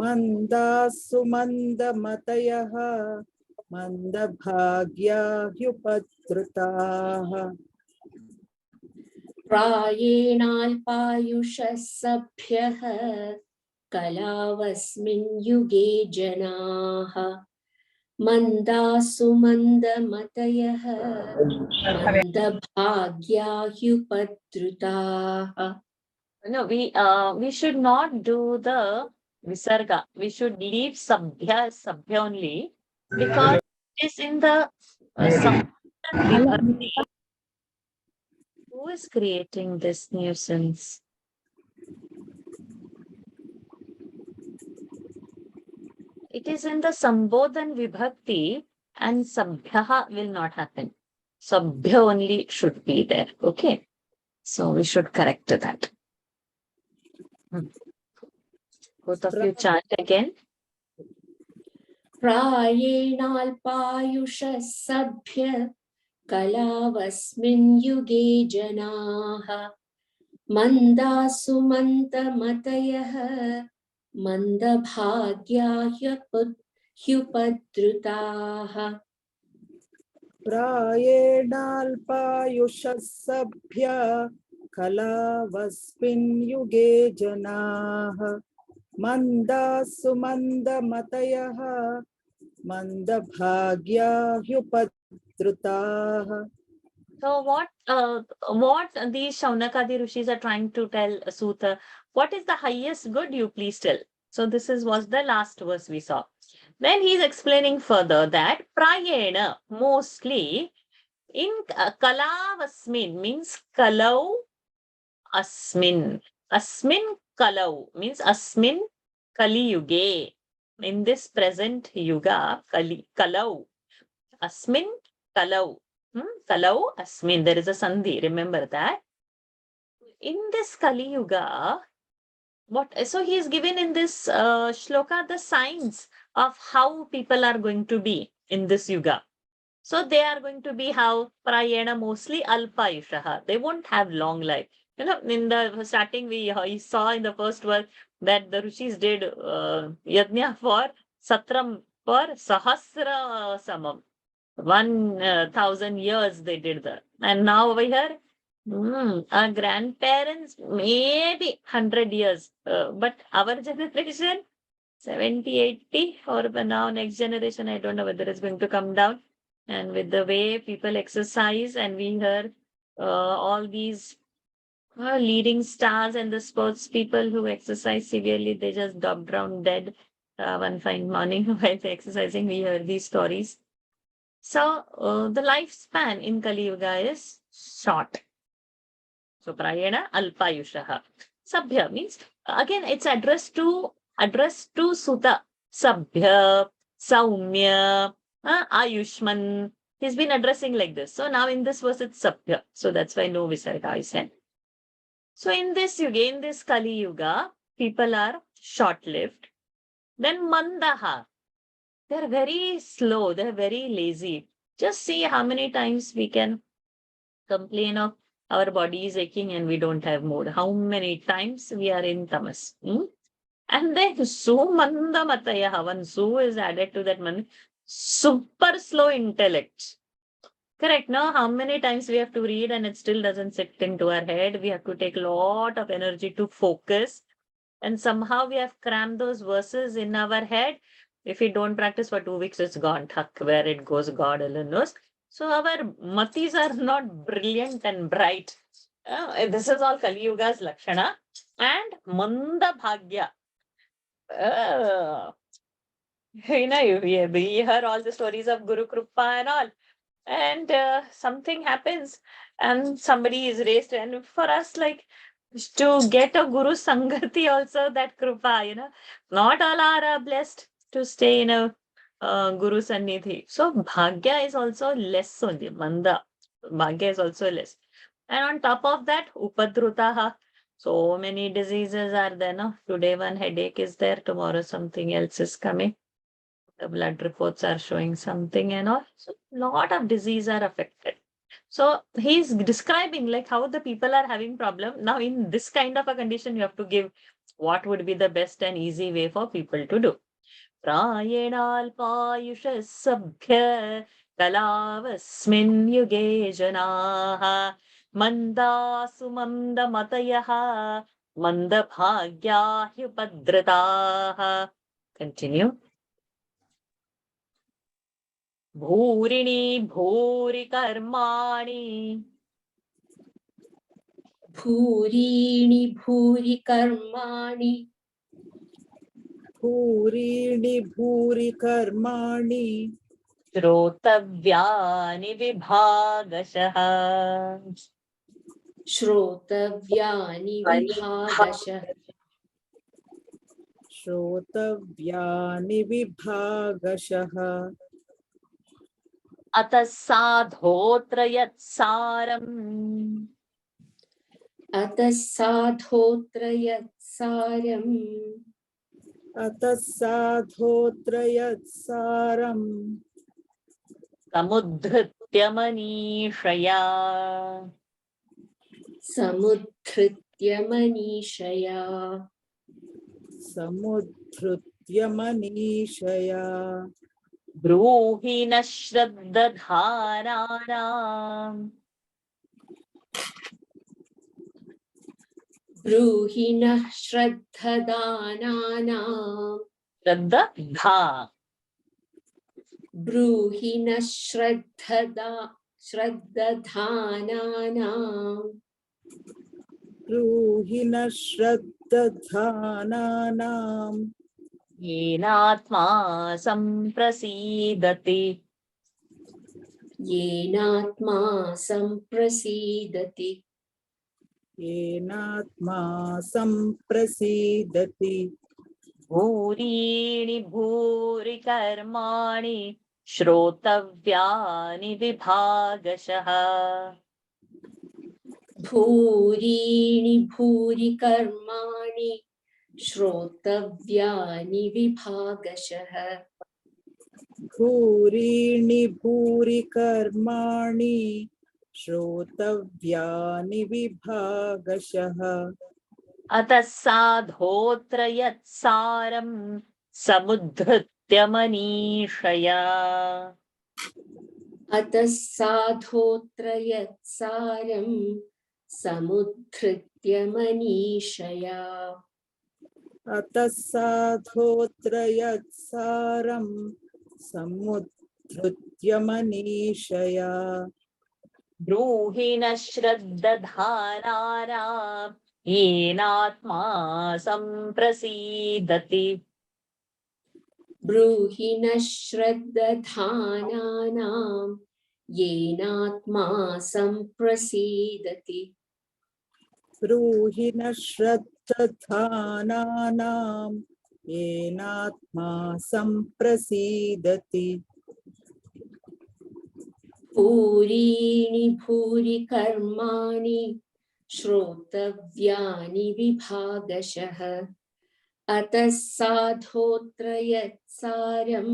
मन्दासु मन्दमतयः मन्दभाग्याह्युपद्रुताः प्रायेणाल्पायुषः सभ्यः कलावस्मिन् युगे जनाः मन्दासु मन्दमतयः मन्दभाग्याह्युपद्रुताः No, we should not do the visarga. We should leave sabhya only, because it is in the vibhakti. Who is creating this nuisance? It is in the Sambodhan Vibhakti, and Sabhyaha will not happen. Sabhya only should be there. Okay. So we should correct that. Both of you chant again. प्रायेणाल्पायुषः सभ्य कलावस्मिन् युगे जनाः मन्दासु मन्दमतयः मन्दभाग्या ह्युपद्रुताः प्रायेणाल्पायुषः सभ्य कलावस्मिन् युगे जनाः मन्दासु मन्दमतयः मन्दभाग्या ह्युपद्रुताः. So what these Shaunakadi Rishis are trying to tell Sutta, what is the highest good, you please tell. So this was the last verse we saw. Then he is explaining further that Prayena, mostly, in Kalavasmin means Kalau Asmin. Asmin Kalau means Asmin Kali Yuge. In this present Yuga, Kalau. Asmin Kalau. Kalau Asmin. There is a Sandhi. Remember that. In this Kali Yuga, so he is given in this shloka the signs of how people are going to be in this Yuga. So they are going to be how Prayena mostly Alpayushaha. They won't have long life. You know, in the starting we saw in the first verse that the Rishis did yajna for Satram for Sahasra Samam. 1,000 years they did that. And now over here, our grandparents maybe 100 years. But our generation, 70, 80, or now next generation, I don't know whether it's going to come down. And with the way people exercise, and we hear all these leading stars and the sports people who exercise severely, they just dropped down dead one fine morning while they're exercising. We hear these stories. So the lifespan in Kali Yuga is short. So Prayena Alpayushaha. Sabhya means, again, it's addressed to Sutta. Sabhya, Saumya, Ayushman. He's been addressing like this. So now in this verse it's Sabhya. So that's why no Visarga is said. So in this Yuga, in this Kali Yuga, people are short-lived. Then Mandaha. They're very slow. They're very lazy. Just see how many times we can complain of our body is aching and we don't have mood. How many times we are in tamas. And then so manda mataya, one so is added to that man. Super slow intellect. Correct, no? How many times we have to read and it still doesn't sit into our head. We have to take a lot of energy to focus. And somehow we have crammed those verses in our head. If we don't practice for 2 weeks, it's gone. Where it goes, God alone knows. So our matis are not brilliant and bright. This is all Kali Yuga's Lakshana. And Manda Bhagya. You know, we hear all the stories of Guru Kripa and all. And something happens and somebody is raised. And for us, like, to get a Guru Sangati also, that Kripa, you know, not all are blessed to stay in a Guru Sannidhi. So Bhagya is also less only. Manda. Bhagya is also less. And on top of that, Upadrutaha. So many diseases are there. No? Today one headache is there. Tomorrow something else is coming. The blood reports are showing something and all. So lot of disease are affected. So he's describing like how the people are having problem. Now in this kind of a condition, you have to give what would be the best and easy way for people to do. Prayenalpayusha sabhya kalavasmin yuge janaha manda sumanda matayaha manda bhagya hyupadrataha. Continue. Bhurini bhuri karmani. भूरीणि भूरि कर्माणि भूरीणि भूरि कर्माणि Shrotavyani vibhagashah. श्रोतव्यानि विभागशः श्रोतव्यानि विभागशः Atasadhotra yatsaram. अतः साधोऽत्र यत्सारम् अतः साधोऽत्र यत्सारम् समुद्धृत्य मनीषया समुद्धृत्य मनीषया समुद्धृत्य मनीषया ब्रूहि न श्रद्दधानानाम् ब्रूहि नः श्रद्धदानानाम् श्रद्धा ब्रूहि नः श्रद्धदानानाम् ब्रूहि न श्रद्दधानानाम् येनात्मा सम्प्रसीदति येनात्मा सम्प्रसीदति येनात्मा सम्प्रसीदति भूरीणि भूरि कर्माणि श्रोतव्यानि विभागशः भूरीणि भूरि कर्माणि श्रोतव्यानि विभागशः भूरीणि भूरि कर्माणि श्रोतव्यानि विभागशः अतः साधोऽत्र यत्सारं समुद्धृत्य मनीषया अतः साधोऽत्र यत्सारं समुद्धृत्य मनीषया अतः साधोऽत्र यत्सारं समुद्धृत्य मनीषया ब्रूहि न श्रद्दधानानाम् येनात्मा सम्प्रसीदति ब्रूहि नः श्रद्दधानानां येनात्मा सम्प्रसीदति ब्रूहि न श्रद्दधानानां येनात्मा सम्प्रसीदति भूरीणि भूरि कर्माणि श्रोतव्यानि विभागशः अतः साधोऽत्र यत्सारं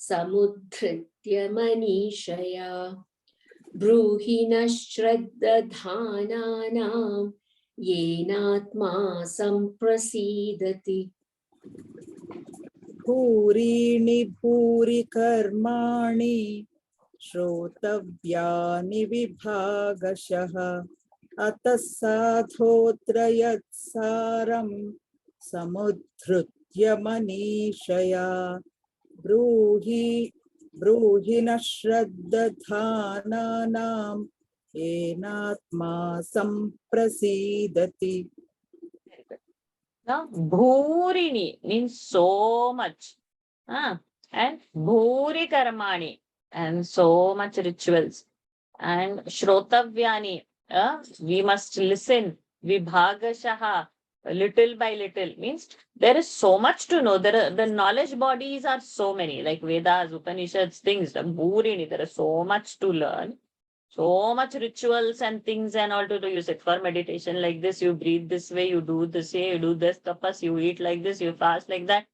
समुद्धृत्य मनीषया ब्रूहि नः श्रद्दधानानां येनात्मा सम्प्रसीदति भूरीणि भूरि कर्माणि श्रोतव्यानि विभागशः अतः साधोऽत्र यत्सारं समुद्धृत्य मनीषया ब्रूहि न श्रद्दधानानां येनात्मा सम्प्रसीदति Now, bhurini means so much. And bhuri karmani and so much rituals. And shrotavyani, we must listen. Vibhagashaha, little by little means there is so much to know. The knowledge bodies are so many, like Vedas, Upanishads, things. Bhurini, there is so much to learn. So much rituals and things and all to do. You sit for meditation like this, you breathe this way, you do this way, you do this tapas, you eat like this, you fast like that.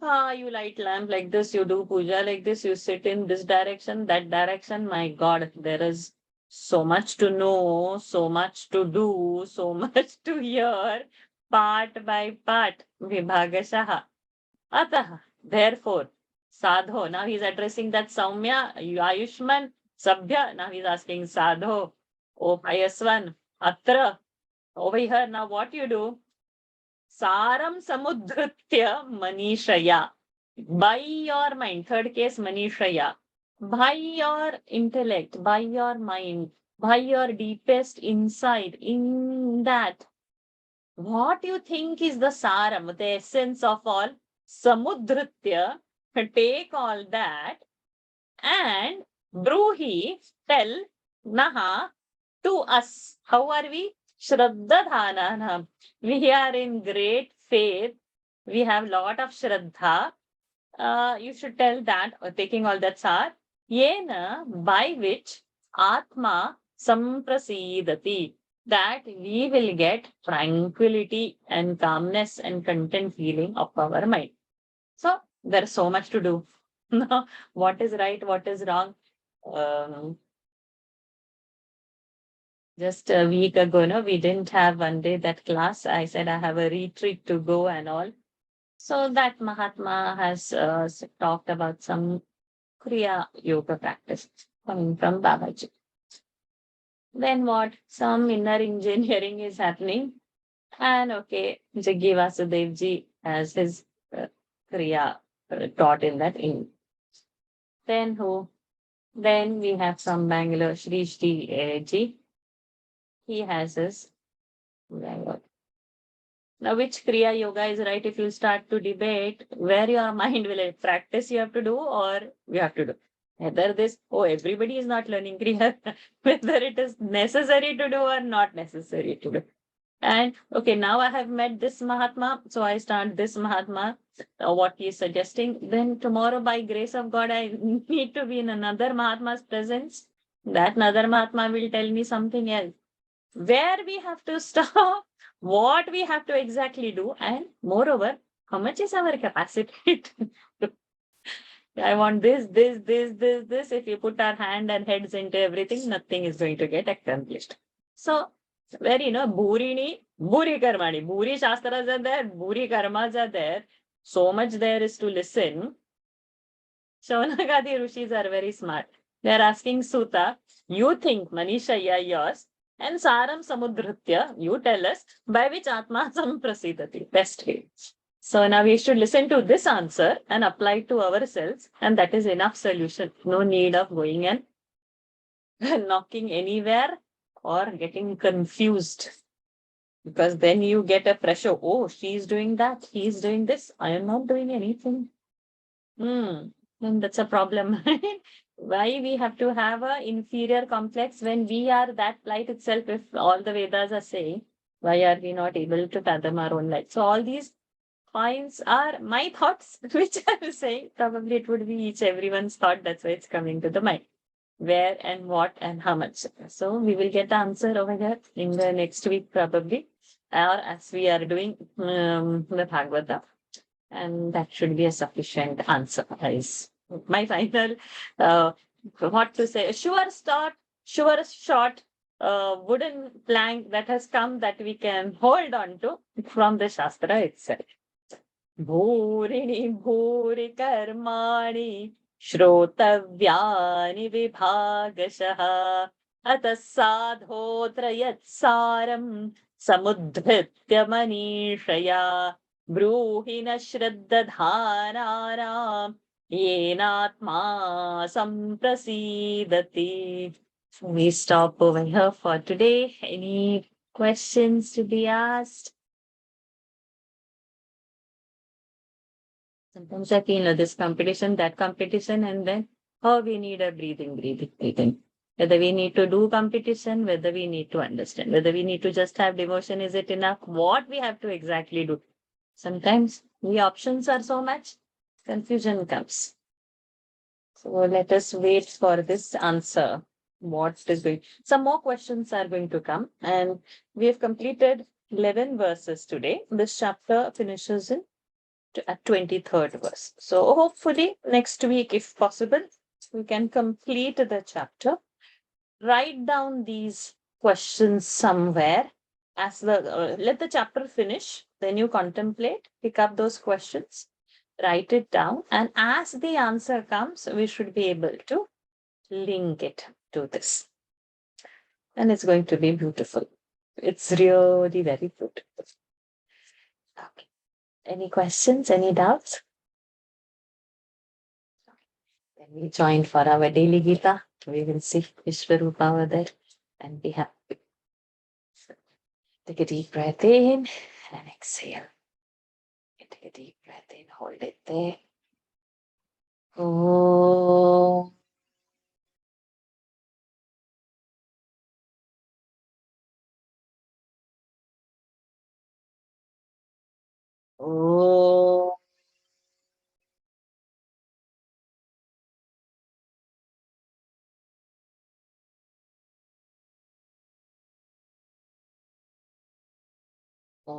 You light lamp like this, you do puja like this, you sit in this direction, that direction. My God, there is so much to know, so much to do, so much to hear, part by part. Vibhagashaha. Ataha. Therefore, Sadho. Now he's addressing that Saumya, Ayushman, Sabhya. Now he's asking Sadho, O pious one, Atra. Over here, now what you do? Saram samudhritya manishaya. By your mind, third case manishaya. By your intellect, by your mind, by your deepest insight, in that, what you think is the saram, the essence of all, samudhritya, take all that and bruhi, tell, naha, to us. How are we? Shraddha. We are in great faith. We have lot of shraddha. You should tell that, taking all that sar. Yena, by which Atma samprasidati. that we will get tranquility and calmness and content feeling of our mind. So there's so much to do. What is right, what is wrong? Just a week ago, no, we didn't have one day that class. I said I have a retreat to go and all. So that Mahatma has talked about some Kriya Yoga practice coming from Babaji. Then what? Some inner engineering is happening. And okay, Jaggi Vasudevji has his Kriya taught in that. Then who? Then we have from Bangalore, Shri Ji. He has his. Now, which Kriya Yoga is right? If you start to debate where your mind will practice, you have to do, or you have to do. Whether this, everybody is not learning Kriya, whether it is necessary to do or not necessary to do. And okay, now I have met this Mahatma, so I start this Mahatma, what he is suggesting. Then tomorrow, by grace of God, I need to be in another Mahatma's presence. That another Mahatma will tell me something else. Where we have to stop, what we have to exactly do, and moreover, how much is our capacity? I want this. If you put our hand and heads into everything, nothing is going to get accomplished. So, very, Bhurini, Bhuri Karmani, Bhuri Shastras are there, Bhuri Karmas are there. So much there is to listen. Shaunagadi Rishis are very smart. They are asking Suta, you think Manisha, yours, and Saram Samudritya, you tell us, by which Atma Samprasidati, best way. So now we should listen to this answer and apply it to ourselves, and that is enough solution. No need of going and knocking anywhere or getting confused. Because then you get a pressure. Oh, she's doing that. He's doing this. I am not doing anything. Then that's a problem. Why we have to have an inferior complex when we are that light itself? If all the Vedas are saying, why are we not able to fathom our own light? So all these points are my thoughts, which I am saying. Probably it would be each everyone's thought. That's why it's coming to the mind. Where and what and how much. So we will get the answer over here in the next week, probably, or as we are doing the Bhagavata. And that should be a sufficient answer, guys. My final, what to say, sure short wooden plank that has come that we can hold on to from the Shastra itself. Bhurini bhuri karmani श्रोतव्यानि विभागशः अतः साधोऽत्र यत्सारं समुद्धृत्य मनीषया ब्रूहि न श्रद्दधानानां येनात्मा सम्प्रसीदति. We stop over here for today. Any questions to be asked? Sometimes I feel this competition, that competition, and then we need a breathing. Whether we need to do competition, whether we need to understand, whether we need to just have devotion, is it enough? What we have to exactly do? Sometimes the options are so much, confusion comes. So let us wait for this answer. What is going? Some more questions are going to come, and we have completed 11 verses today. This chapter finishes in at 23rd verse. So hopefully next week, if possible, we can complete the chapter. Write down these questions somewhere. As let the chapter finish, then you contemplate, pick up those questions, write it down, and as the answer comes, we should be able to link it to this. And it's going to be beautiful. It's really very beautiful. Okay. Any questions? Any doubts? Then we join for our daily Gita. We will see Vishwarupa over there and be happy. Take a deep breath in and exhale. Take a deep breath in, hold it there. Oh. Oh. Om.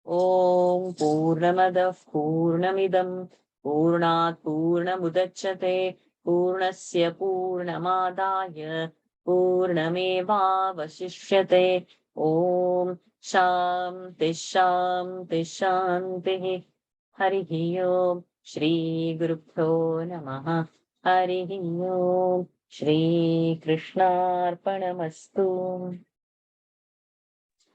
Om Purnamadah Purnamidam Purnat Purnamudachyate Purnasya Purnamadaya Purnameva Vasishyate. Om Shanti Shanti Shanti. Harihi Om. Shri Gurubhyo Namaha. Harihi Om. Shri Krishnarpanamastu.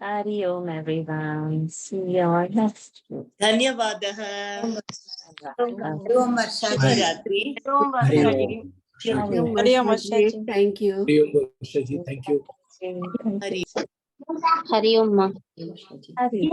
Hari Om, everyone. See you all next week. धन्यवादः Om Varshaji. शुभरात्रि Hari Om. Hari Om Varshaji. Thank you. Hari Om Varshaji. Thank you. Hari Hari Om. Hari.